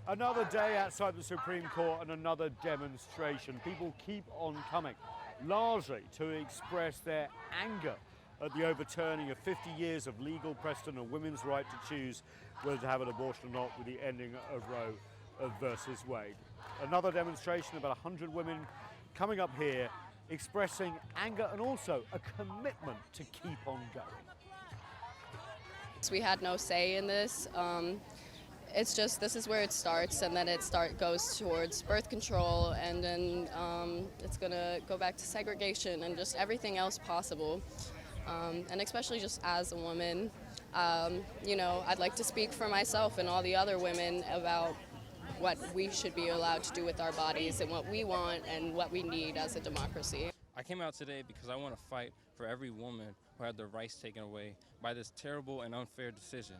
Another day outside the Supreme Court and another demonstration. People keep on coming, largely to express their anger at the overturning of 50 years of legal precedent of women's right to choose whether to have an abortion or not with the ending of Roe versus Wade. Another demonstration, about 100 women coming up here expressing anger and also a commitment to keep on going. We had no say in this. It's just this is where it starts, and then goes towards birth control, and then it's gonna go back to segregation and just everything else possible. And especially just as a woman, you know, I'd like to speak for myself and all the other women about what we should be allowed to do with our bodies and what we want and what we need as a democracy. I came out today because I want to fight for every woman who had their rights taken away by this terrible and unfair decision.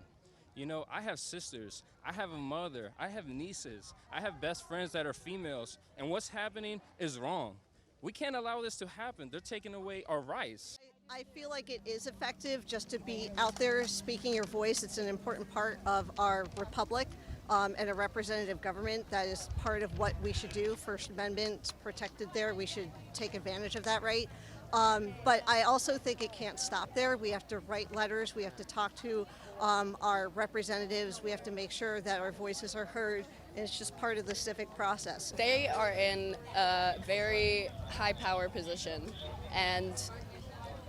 You know, I have sisters, I have a mother, I have nieces, I have best friends that are females, and what's happening is wrong. We can't allow this to happen. They're taking away our rights. I feel like it is effective just to be out there speaking your voice. It's an important part of our republic and a representative government. That is part of what we should do. First Amendment protected there. We should take advantage of that right. But I also think it can't stop there. We have to write letters. We have to talk to our representatives. We have to make sure that our voices are heard. And it's just part of the civic process. They are in a very high power position, and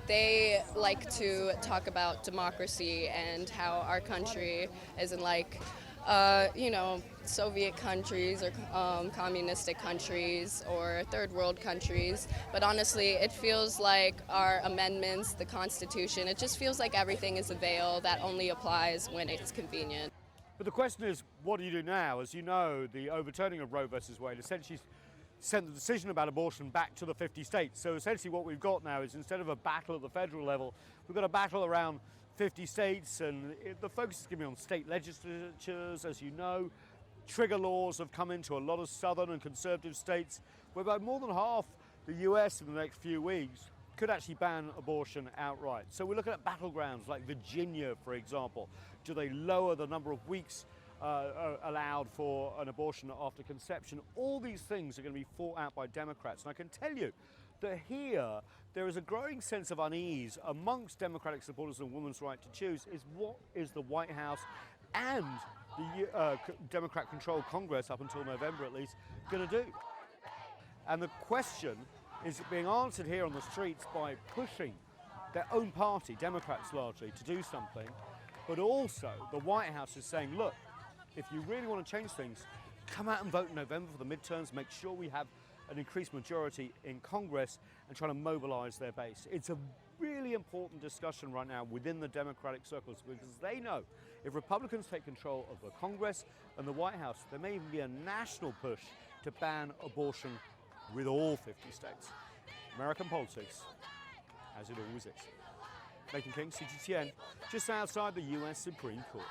they like to talk about democracy and how our country isn't like, you know, Soviet countries or communistic countries or third world countries. But honestly, it feels like our amendments, the Constitution, it just feels like everything is a veil that only applies when it's convenient. But the question is, what do you do now? As you know, the overturning of Roe versus Wade essentially sent the decision about abortion back to the 50 states. So essentially what we've got now is, instead of a battle at the federal level, we've got a battle around 50 states, and the focus is going to be on state legislatures. As you know, trigger laws have come into a lot of southern and conservative states, whereby more than half the US in the next few weeks could actually ban abortion outright. So we're looking at battlegrounds like Virginia, for example. Do they lower the number of weeks allowed for an abortion after conception? All these things are going to be fought out by Democrats. And I can tell you that here there is a growing sense of unease amongst Democratic supporters of a woman's right to choose. Is what is the White House and the Democrat-controlled Congress, up until November at least, going to do? And the question is being answered here on the streets by pushing their own party, Democrats largely, to do something. But also the White House is saying, look, if you really want to change things, come out and vote in November for the midterms, make sure we have an increased majority in Congress, and try to mobilize their base. It's a really important discussion right now within the Democratic circles, because they know if Republicans take control of the Congress and the White House, there may even be a national push to ban abortion with all 50 states. American politics, as it always is. Nathan King, CGTN, just outside the US Supreme Court.